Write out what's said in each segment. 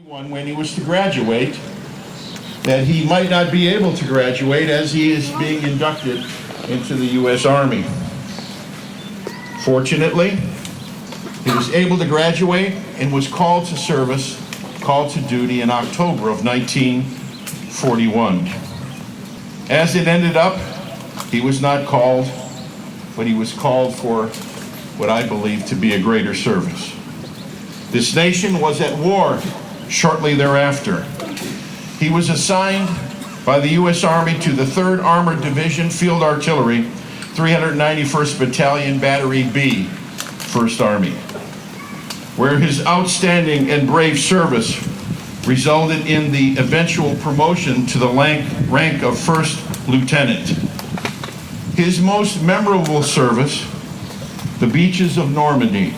When he was to graduate, that he might not be able to graduate as he is being inducted into the U.S. Army. Fortunately, he was able to graduate and was called to service, called to duty in October of 1941. As it ended up, he was not called, but he was called for what I believe to be a greater service. This nation was at war shortly thereafter. He was assigned by the U.S. Army to the 3rd Armored Division Field Artillery, 391st Battalion, Battery B, 1st Army, where his outstanding and brave service resulted in the eventual promotion to the rank of 1st Lieutenant. His most memorable service, the beaches of Normandy,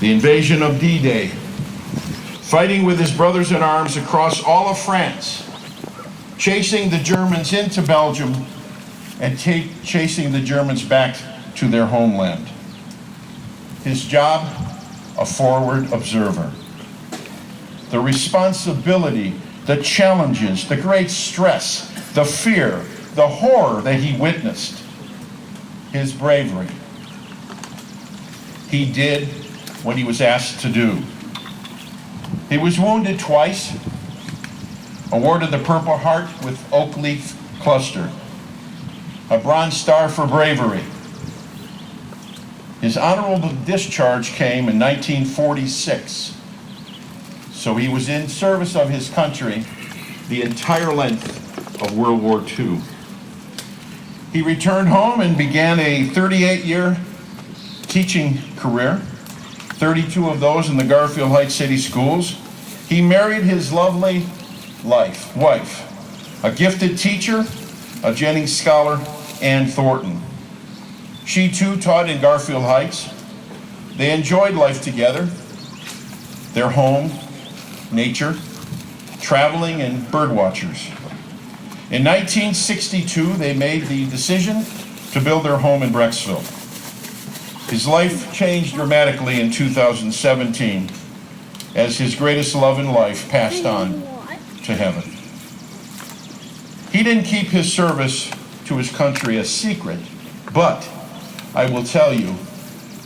the invasion of D-Day, fighting with his brothers in arms across all of France, chasing the Germans into Belgium and chasing the Germans back to their homeland. His job, a forward observer. The responsibility, the challenges, the great stress, the fear, the horror that he witnessed, his bravery. He did what he was asked to do. He was wounded twice, awarded the Purple Heart with Oak Leaf Cluster, a Bronze Star for bravery. His honorable discharge came in 1946, so he was in service of his country the entire length of World War II. He returned home and began a 38-year teaching career, 32 of those in the Garfield Heights City Schools. He married his lovely wife, a gifted teacher, a Jennings Scholar, Ann Thornton. She too taught in Garfield Heights. They enjoyed life together, their home, nature, traveling, and bird watchers. In 1962, they made the decision to build their home in Brecksville. His life changed dramatically in 2017 as his greatest love in life passed on to heaven. He didn't keep his service to his country a secret, but I will tell you,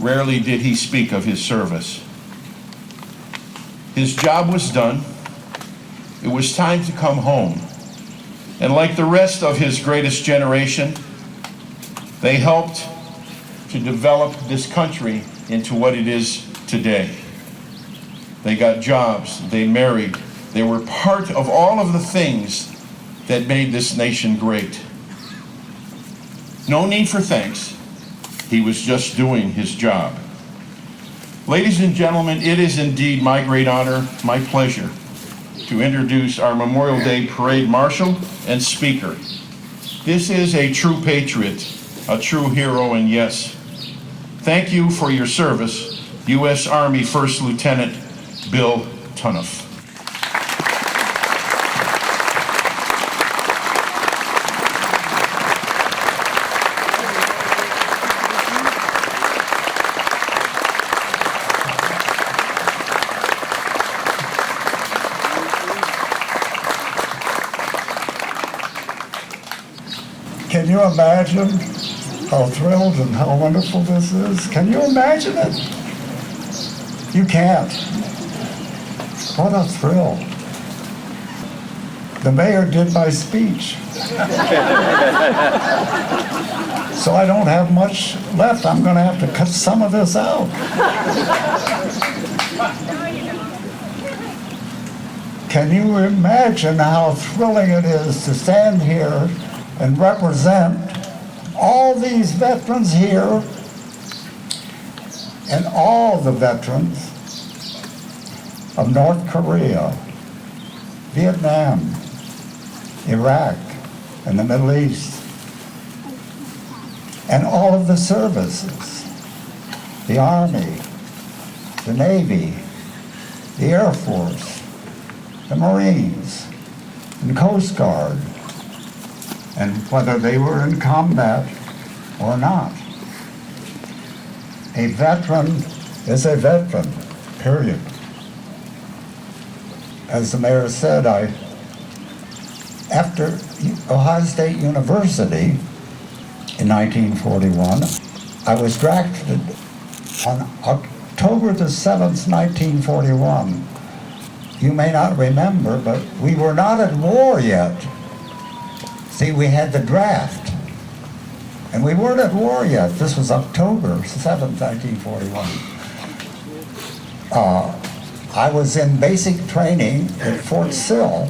rarely did he speak of his service. His job was done. It was time to come home. And like the rest of his greatest generation, they helped to develop this country into what it is today. They got jobs, they married, they were part of all of the things that made this nation great. No need for thanks. He was just doing his job. Ladies and gentlemen, it is indeed my great honor, my pleasure, to introduce our Memorial Day Parade Marshal and Speaker. This is a true patriot, a true hero, and yes, thank you for your service, U.S. Army First Lieutenant Bill Toneff. Can you imagine how thrilled and how wonderful this is? Can you imagine it? You can't. What a thrill. The mayor did my speech. So I don't have much left. I'm going to have to cut some of this out. Can you imagine how thrilling it is to stand here and represent all these veterans here and all the veterans of North Korea, Vietnam, Iraq, and the Middle East, and all of the services, the Army, the Navy, the Air Force, the Marines, and Coast Guard, and whether they were in combat or not. A veteran is a veteran, period. as the mayor said, after Ohio State University in 1941, I was drafted on October the 7th, 1941. You may not remember, but we were not at war yet. See, we had the draft, and we weren't at war yet. This was October 7th, 1941. I was in basic training at Fort Sill,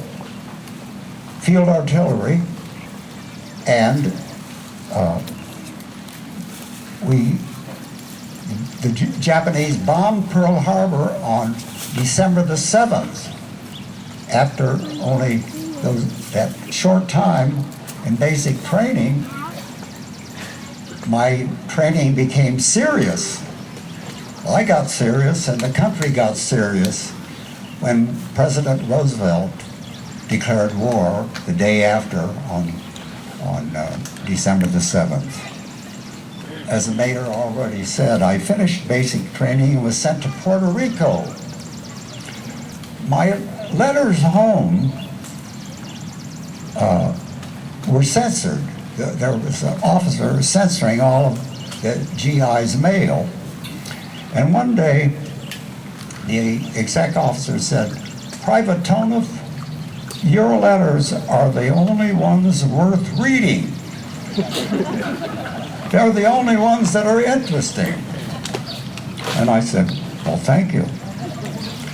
field artillery, and the Japanese bombed Pearl Harbor on December the 7th. After only that short time in basic training, my training became serious. I got serious, and the country got serious when President Roosevelt declared war the day after on December the 7th. As the mayor already said, I finished basic training and was sent to Puerto Rico. My letters home were censored. There was an officer censoring all of the GI's mail. And one day, the exec officer said, "Private Toneff, your letters are the only ones worth reading. They're the only ones that are interesting." And I said, "Well, thank you."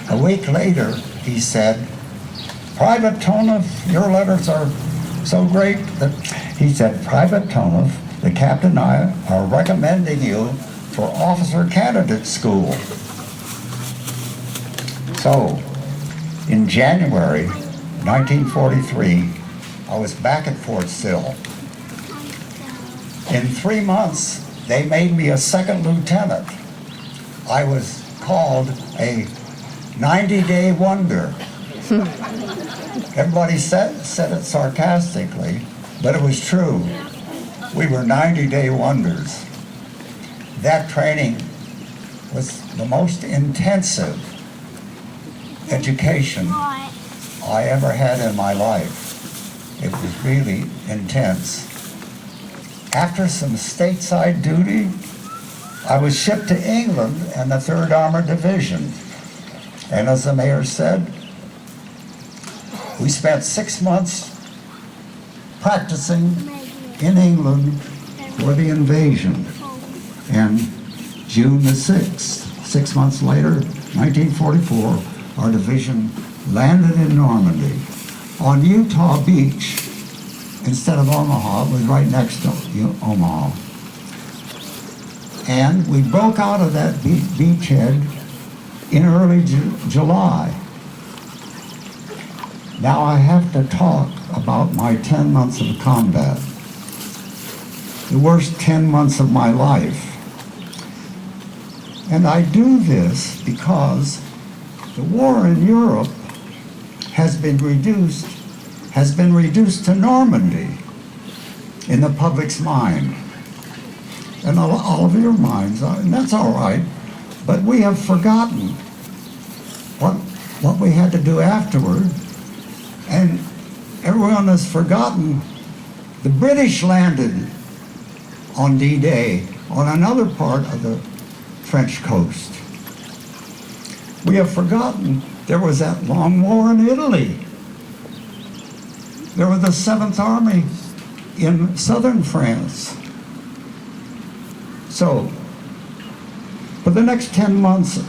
A week later, he said, "Private Toneff, your letters are so great that," he said, "Private Toneff, the captain and I are recommending you for officer candidate school." So, in January 1943, I was back at Fort Sill. In 3 months, they made me a second lieutenant. I was called a 90-day wonder. Everybody said it sarcastically, but it was true. We were 90-day wonders. That training was the most intensive education I ever had in my life. It was really intense. After some stateside duty, I was shipped to England and the 3rd Armored Division. And as the mayor said, we spent 6 months practicing in England for the invasion. And June the 6th, 6 months later, 1944, our division landed in Normandy on Utah Beach. Instead of Omaha, it was right next to Omaha. And we broke out of that beachhead in early July. Now I have to talk about my 10 months of combat. The worst 10 months of my life. And I do this because the war in Europe has been reduced to Normandy in the public's mind. And all of your minds, and that's all right, but we have forgotten what we had to do afterward, and everyone has forgotten the British landed on D-Day on another part of the French coast. We have forgotten there was that long war in Italy. There was the 7th Army in southern France. So, for the next 10 months,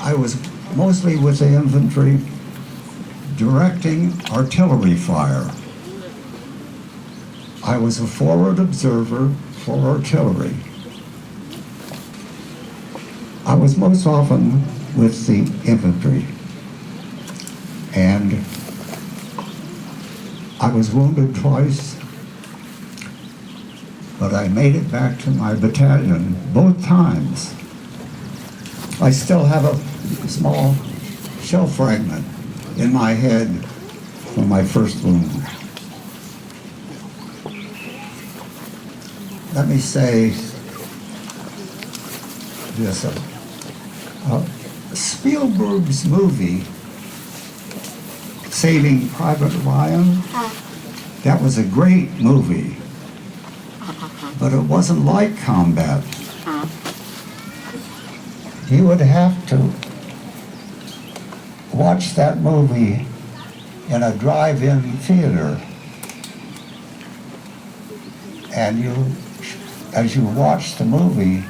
I was mostly with the infantry, directing artillery fire. I was a forward observer for artillery. I was most often with the infantry, and I was wounded twice, but I made it back to my battalion both times. I still have a small shell fragment in my head from my first wound. Let me say this. Spielberg's movie Saving Private Ryan. That was a great movie, but it wasn't like combat. You would have to watch that movie in a drive-in theater, and as you watch the movie,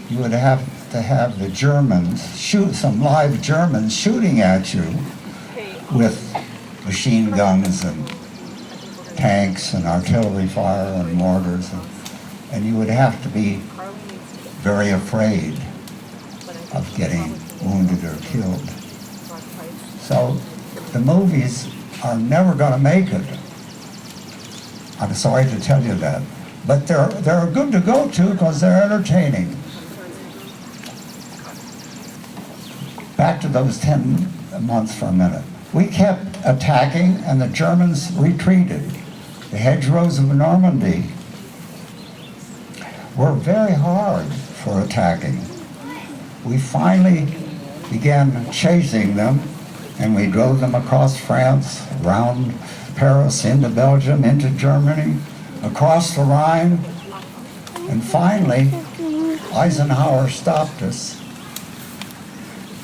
you would have to have the Germans some live Germans shooting at you with machine guns and tanks and artillery fire and mortars, and you would have to be very afraid of getting wounded or killed. So the movies are never going to make it. I'm sorry to tell you that. But they're good to go to because they're entertaining. Back to those 10 months for a minute. We kept attacking and the Germans retreated. The hedgerows of Normandy were very hard for attacking. We finally began chasing them, and we drove them across France, around Paris, into Belgium, into Germany, across the Rhine, and finally Eisenhower stopped us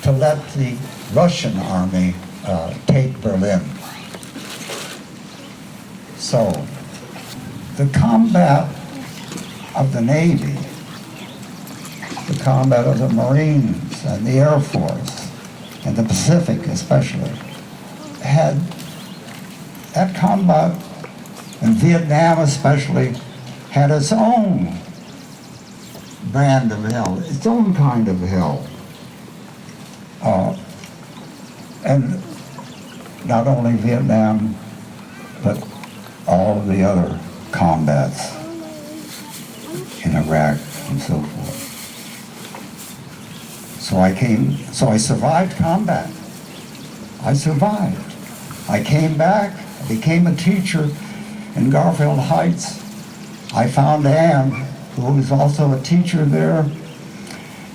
to let the Russian army take Berlin. So the combat of the Navy, the combat of the Marines and the Air Force, and the Pacific especially, had that combat, and Vietnam especially, had its own brand of hell, its own kind of hell. And not only Vietnam, but all of the other combats in Iraq and so forth. So I survived combat. I survived. I came back, I became a teacher in Garfield Heights. I found Ann, who was also a teacher there,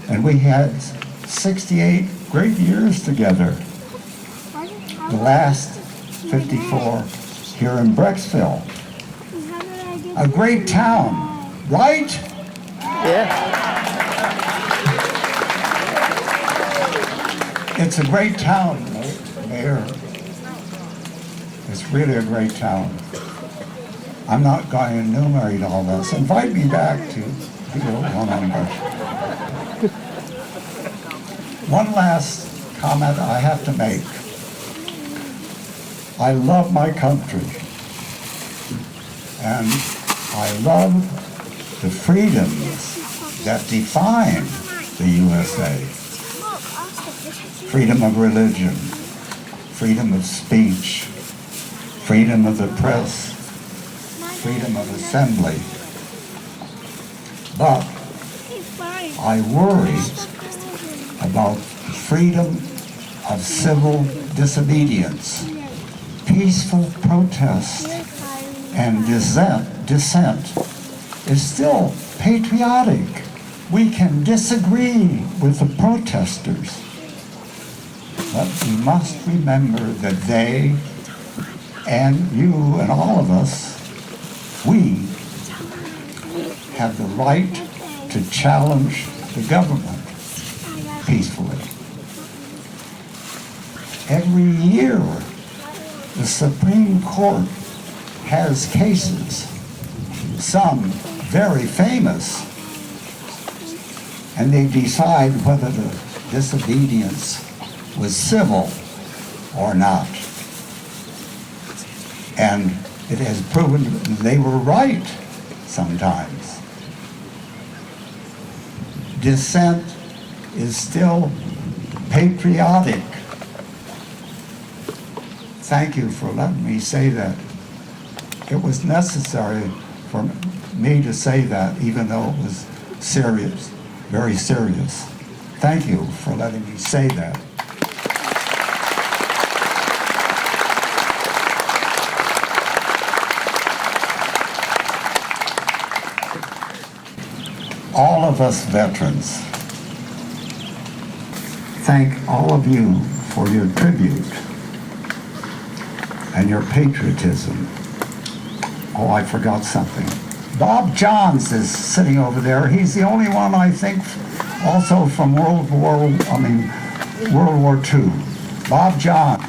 and we had 68 great years together. The last 54 here in Brecksville. A great town, right? Yeah. It's a great town, Mayor. It's really a great town. I'm not going to enumerate all this. Invite me back to do one on this. One last comment I have to make. I love my country, and I love the freedoms that define the USA. Freedom of religion, freedom of speech, freedom of the press, freedom of assembly. But I worry about freedom of civil disobedience, peaceful protest, and dissent is still patriotic. We can disagree with the protesters, but we must remember that they and you and all of us, we have the right to challenge the government peacefully. Every year, the Supreme Court has cases, some very famous, and they decide whether the disobedience was civil or not. And it has proven they were right sometimes. Dissent is still patriotic. Thank you for letting me say that. It was necessary for me to say that, even though it was serious, very serious. Thank you for letting me say that. All of us veterans, thank all of you for your tribute. and your patriotism. Oh, I forgot something. Bob Johns is sitting over there. He's the only one, I think, also from World War II. Bob Johns.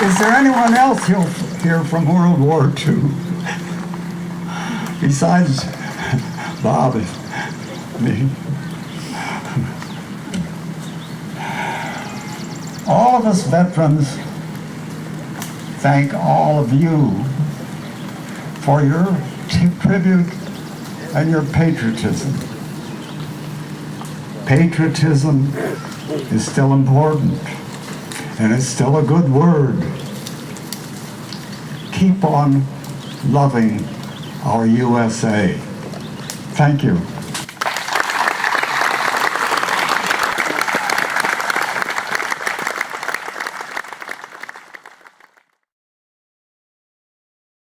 Is there anyone else here from World War II? Besides Bob and me. All of us veterans thank all of you for your tribute and your patriotism. Patriotism is still important, and it's still a good word. Keep on loving our USA. Thank you.